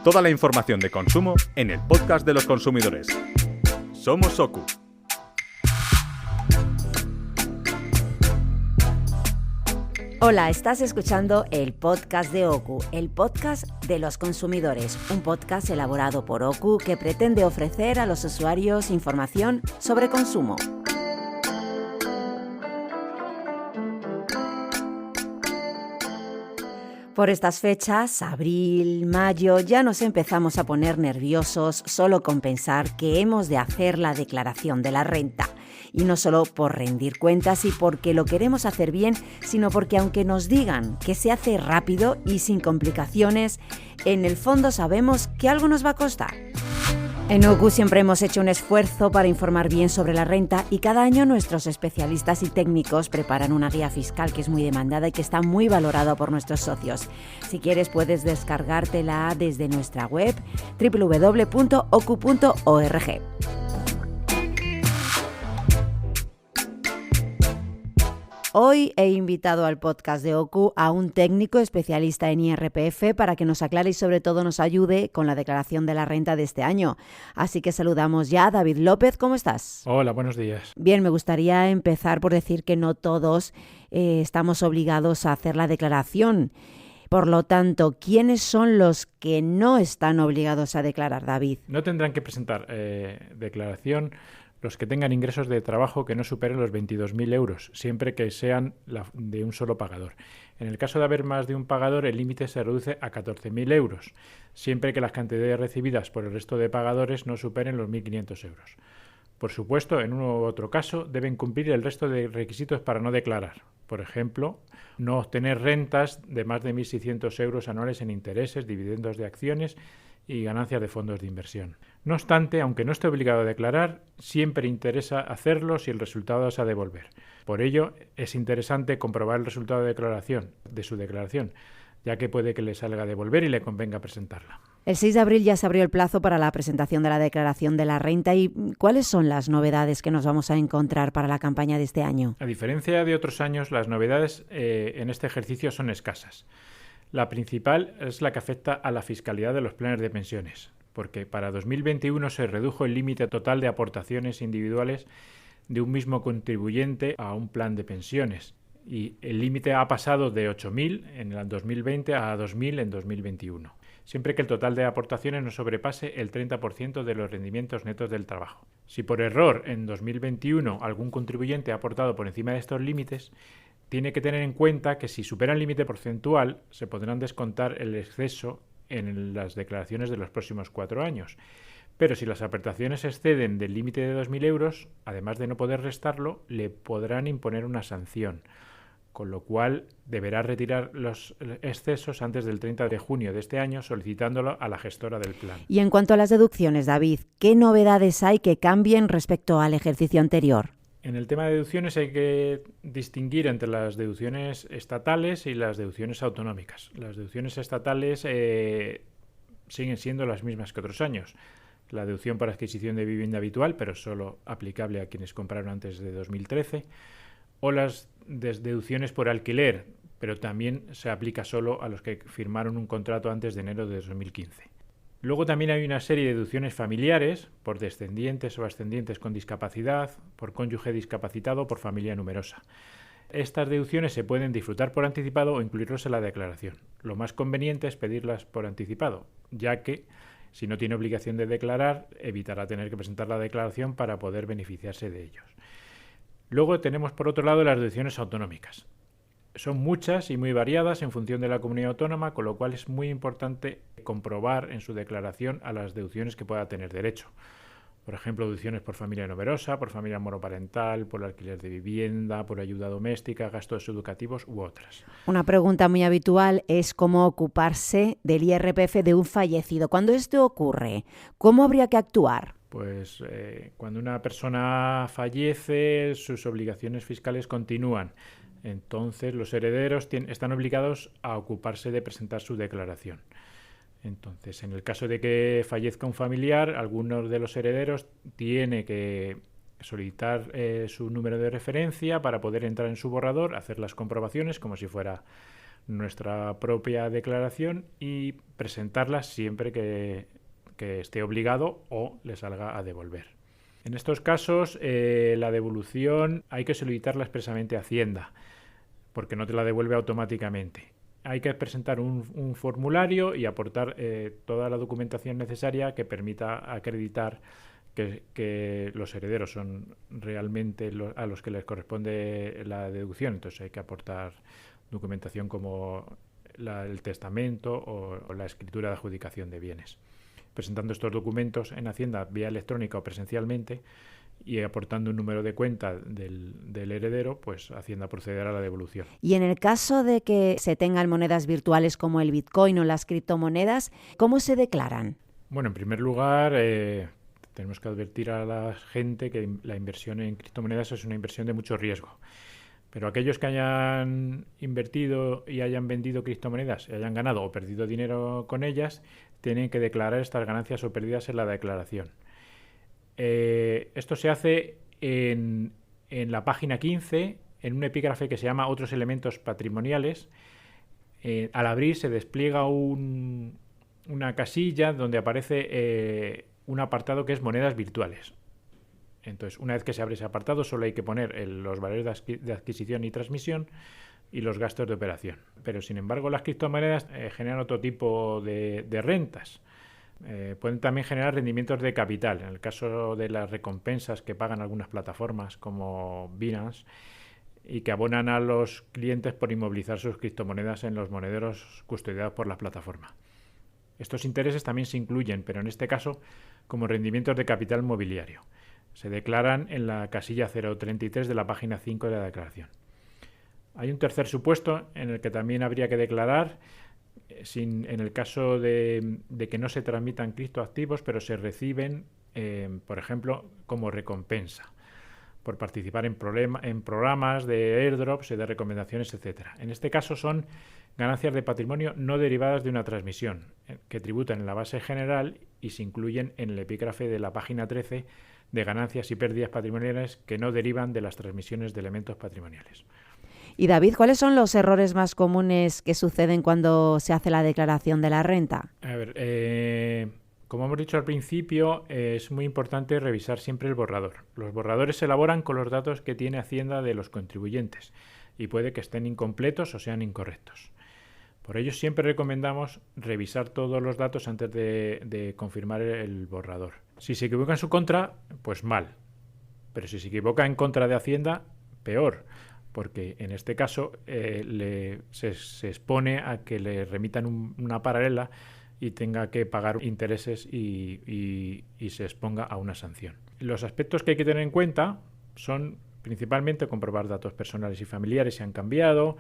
Toda la información de consumo en el podcast de los consumidores. Somos OKU. Hola, estás escuchando el podcast de OKU, el podcast de los consumidores, un podcast elaborado por OKU que pretende ofrecer a los usuarios información sobre consumo. Por estas fechas, abril, mayo, ya nos empezamos a poner nerviosos solo con pensar que hemos de hacer la declaración de la renta. Y no solo por rendir cuentas y porque lo queremos hacer bien, sino porque aunque nos digan que se hace rápido y sin complicaciones, en el fondo sabemos que algo nos va a costar. En OKU siempre hemos hecho un esfuerzo para informar bien sobre la renta y cada año nuestros especialistas y técnicos preparan una guía fiscal que es muy demandada y que está muy valorada por nuestros socios. Si quieres puedes descargártela desde nuestra web www.oku.org. Hoy he invitado al podcast de OKU a un técnico especialista en IRPF para que nos aclare y sobre todo nos ayude con la declaración de la renta de este año. Así que saludamos ya a David López. ¿Cómo estás? Hola, buenos días. Bien, me gustaría empezar por decir que no todos estamos obligados a hacer la declaración. Por lo tanto, ¿quiénes son los que no están obligados a declarar, David? No tendrán que presentar declaración los que tengan ingresos de trabajo que no superen los 22.000 euros, siempre que sean de un solo pagador. En el caso de haber más de un pagador, el límite se reduce a 14.000 euros, siempre que las cantidades recibidas por el resto de pagadores no superen los 1.500 euros. Por supuesto, en uno u otro caso, deben cumplir el resto de requisitos para no declarar. Por ejemplo, no obtener rentas de más de 1.600 euros anuales en intereses, dividendos de acciones y ganancias de fondos de inversión. No obstante, aunque no esté obligado a declarar, siempre interesa hacerlo si el resultado es a devolver. Por ello, es interesante comprobar el resultado de su declaración, ya que puede que le salga a devolver y le convenga presentarla. El 6 de abril ya se abrió el plazo para la presentación de la declaración de la renta. ¿Y cuáles son las novedades que nos vamos a encontrar para la campaña de este año? A diferencia de otros años, las novedades en este ejercicio son escasas. La principal es la que afecta a la fiscalidad de los planes de pensiones, porque para 2021 se redujo el límite total de aportaciones individuales de un mismo contribuyente a un plan de pensiones y el límite ha pasado de 8.000 en el 2020 a 2.000 en 2021, siempre que el total de aportaciones no sobrepase el 30% de los rendimientos netos del trabajo. Si por error en 2021 algún contribuyente ha aportado por encima de estos límites, tiene que tener en cuenta que si supera el límite porcentual se podrán descontar el exceso en las declaraciones de los próximos 4 años. Pero si las aportaciones exceden del límite de 2.000 euros, además de no poder restarlo, le podrán imponer una sanción, con lo cual deberá retirar los excesos antes del 30 de junio de este año solicitándolo a la gestora del plan. Y en cuanto a las deducciones, David, ¿qué novedades hay que cambien respecto al ejercicio anterior? En el tema de deducciones hay que distinguir entre las deducciones estatales y las deducciones autonómicas. Las deducciones estatales siguen siendo las mismas que otros años. La deducción por adquisición de vivienda habitual, pero solo aplicable a quienes compraron antes de 2013, o las deducciones por alquiler, pero también se aplica solo a los que firmaron un contrato antes de enero de 2015. Luego también hay una serie de deducciones familiares por descendientes o ascendientes con discapacidad, por cónyuge discapacitado o por familia numerosa. Estas deducciones se pueden disfrutar por anticipado o incluirlos en la declaración. Lo más conveniente es pedirlas por anticipado, ya que si no tiene obligación de declarar, evitará tener que presentar la declaración para poder beneficiarse de ellos. Luego tenemos por otro lado las deducciones autonómicas. Son muchas y muy variadas en función de la comunidad autónoma, con lo cual es muy importante comprobar en su declaración a las deducciones que pueda tener derecho. Por ejemplo, deducciones por familia numerosa, por familia monoparental, por alquiler de vivienda, por ayuda doméstica, gastos educativos u otras. Una pregunta muy habitual es cómo ocuparse del IRPF de un fallecido. Cuando esto ocurre, ¿cómo habría que actuar? Pues cuando una persona fallece, sus obligaciones fiscales continúan. Entonces los herederos están obligados a ocuparse de presentar su declaración. Entonces, en el caso de que fallezca un familiar, algunos de los herederos tiene que solicitar su número de referencia para poder entrar en su borrador, hacer las comprobaciones como si fuera nuestra propia declaración y presentarla siempre que esté obligado o le salga a devolver. En estos casos, la devolución hay que solicitarla expresamente a Hacienda, porque no te la devuelve automáticamente. Hay que presentar un formulario y aportar toda la documentación necesaria que permita acreditar que los herederos son realmente a los que les corresponde la deducción. Entonces hay que aportar documentación como el testamento o la escritura de adjudicación de bienes. Presentando estos documentos en Hacienda vía electrónica o presencialmente y aportando un número de cuenta del heredero, pues Hacienda procederá a la devolución. Y en el caso de que se tengan monedas virtuales como el Bitcoin o las criptomonedas, ¿cómo se declaran? Bueno, en primer lugar, tenemos que advertir a la gente que la inversión en criptomonedas es una inversión de mucho riesgo. Pero aquellos que hayan invertido y hayan vendido criptomonedas y hayan ganado o perdido dinero con ellas, tienen que declarar estas ganancias o pérdidas en la declaración. Esto se hace en la página 15, en un epígrafe que se llama Otros elementos patrimoniales. Al abrir se despliega una casilla donde aparece un apartado que es monedas virtuales. Entonces, una vez que se abre ese apartado, solo hay que poner los valores de adquisición y transmisión y los gastos de operación. Pero, sin embargo, las criptomonedas generan otro tipo de rentas. Pueden también generar rendimientos de capital. En el caso de las recompensas que pagan algunas plataformas como Binance y que abonan a los clientes por inmovilizar sus criptomonedas en los monederos custodiados por la plataforma. Estos intereses también se incluyen, pero en este caso como rendimientos de capital mobiliario. Se declaran en la casilla 033 de la página 5 de la declaración. Hay un tercer supuesto en el que también habría que declarar en el caso de que no se transmitan criptoactivos, pero se reciben, por ejemplo, como recompensa por participar en programas de airdrops y de recomendaciones, etc. En este caso son ganancias de patrimonio no derivadas de una transmisión, que tributan en la base general y se incluyen en el epígrafe de la página 13 de ganancias y pérdidas patrimoniales que no derivan de las transmisiones de elementos patrimoniales. Y David, ¿cuáles son los errores más comunes que suceden cuando se hace la declaración de la renta? A ver, como hemos dicho al principio, es muy importante revisar siempre el borrador. Los borradores se elaboran con los datos que tiene Hacienda de los contribuyentes y puede que estén incompletos o sean incorrectos. Por ello siempre recomendamos revisar todos los datos antes de confirmar el borrador. Si se equivoca en su contra, pues mal. Pero si se equivoca en contra de Hacienda, peor. Porque en este caso se expone a que le remitan una paralela y tenga que pagar intereses y se exponga a una sanción. Los aspectos que hay que tener en cuenta son principalmente comprobar datos personales y familiares si han cambiado,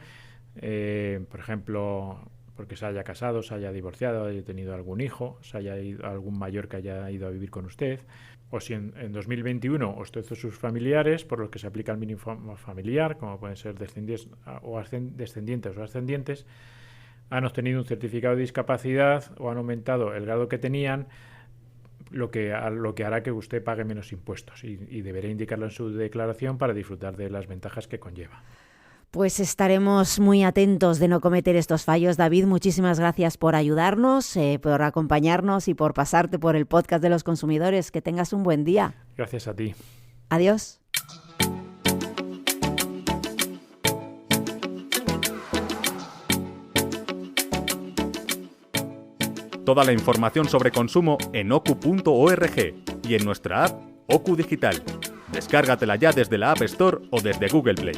por ejemplo, porque se haya casado, se haya divorciado, haya tenido algún hijo, se haya ido algún mayor que haya ido a vivir con usted, o si en 2021 usted o sus familiares, por los que se aplica el mínimo familiar, como pueden ser descendientes o ascendientes, han obtenido un certificado de discapacidad o han aumentado el grado que tenían, lo que hará que usted pague menos impuestos y deberá indicarlo en su declaración para disfrutar de las ventajas que conlleva. Pues estaremos muy atentos de no cometer estos fallos. David, muchísimas gracias por ayudarnos, por acompañarnos y por pasarte por el podcast de los consumidores. Que tengas un buen día. Gracias a ti. Adiós. Toda la información sobre consumo en oku.org y en nuestra app Oku Digital. Descárgatela ya desde la App Store o desde Google Play.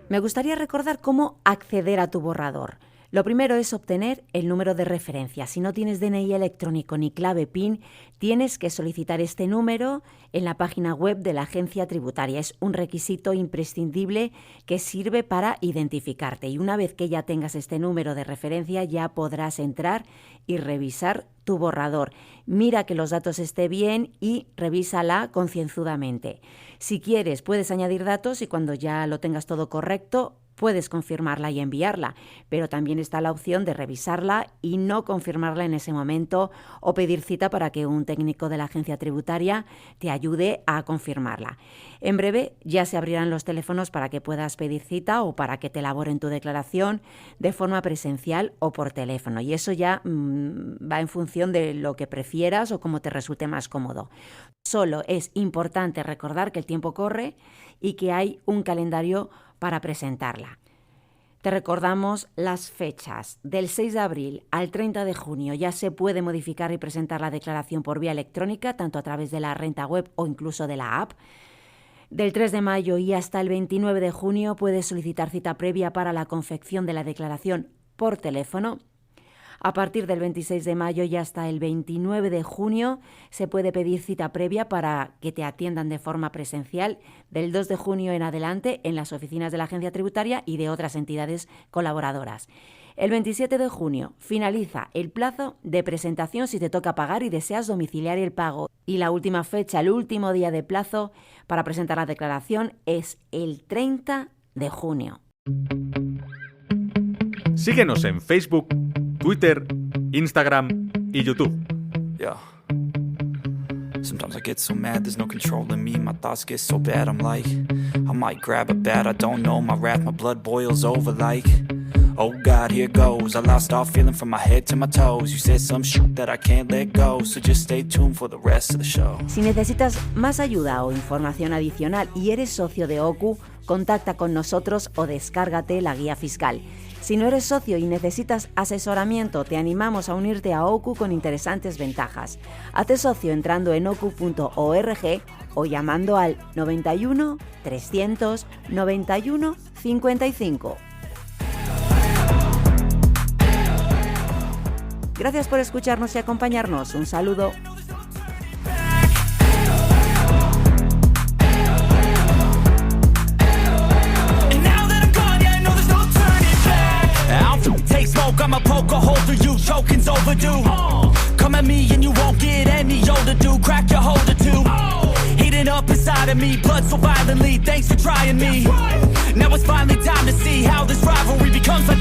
Me gustaría recordar cómo acceder a tu borrador. Lo primero es obtener el número de referencia. Si no tienes DNI electrónico ni clave PIN, tienes que solicitar este número en la página web de la agencia tributaria. Es un requisito imprescindible que sirve para identificarte. Y una vez que ya tengas este número de referencia, ya podrás entrar y revisar tu borrador. Mira que los datos estén bien y revísala concienzudamente. Si quieres, puedes añadir datos y cuando ya lo tengas todo correcto, puedes confirmarla y enviarla, pero también está la opción de revisarla y no confirmarla en ese momento o pedir cita para que un técnico de la agencia tributaria te ayude a confirmarla. En breve ya se abrirán los teléfonos para que puedas pedir cita o para que te elaboren tu declaración de forma presencial o por teléfono, y eso ya va en función de lo que prefieras o cómo te resulte más cómodo. Solo es importante recordar que el tiempo corre y que hay un calendario para presentarla. Te recordamos las fechas. Del 6 de abril al 30 de junio ya se puede modificar y presentar la declaración por vía electrónica, tanto a través de la renta web o incluso de la app. Del 3 de mayo y hasta el 29 de junio puedes solicitar cita previa para la confección de la declaración por teléfono. A partir del 26 de mayo y hasta el 29 de junio se puede pedir cita previa para que te atiendan de forma presencial, del 2 de junio en adelante en las oficinas de la agencia tributaria y de otras entidades colaboradoras. El 27 de junio finaliza el plazo de presentación si te toca pagar y deseas domiciliar el pago. Y la última fecha, el último día de plazo para presentar la declaración es el 30 de junio. Síguenos en Facebook, Twitter, Instagram y YouTube. Yeah. Sometimes I get so mad, there's no control in me. My thoughts get so bad, I'm like, I might grab a bat, I don't know. My wrath, my blood boils over like, oh God, here goes. I lost all feeling from my head to my toes. You said some shit that I can't let go, so just stay tuned for the rest of the show. Si necesitas más ayuda o información adicional y eres socio de OCU, contacta con nosotros o descárgate la guía fiscal. Si no eres socio y necesitas asesoramiento, te animamos a unirte a OCU con interesantes ventajas. Hazte socio entrando en ocu.org o llamando al 91 300 91 55. Gracias por escucharnos y acompañarnos. Un saludo. Take smoke, I'ma poke a hole through you, choking's overdue. Come at me and you won't get any older, dude. Crack your holder too. Heating up inside of me, blood so violently. Thanks for trying me. Now it's finally time to see how this rivalry becomes a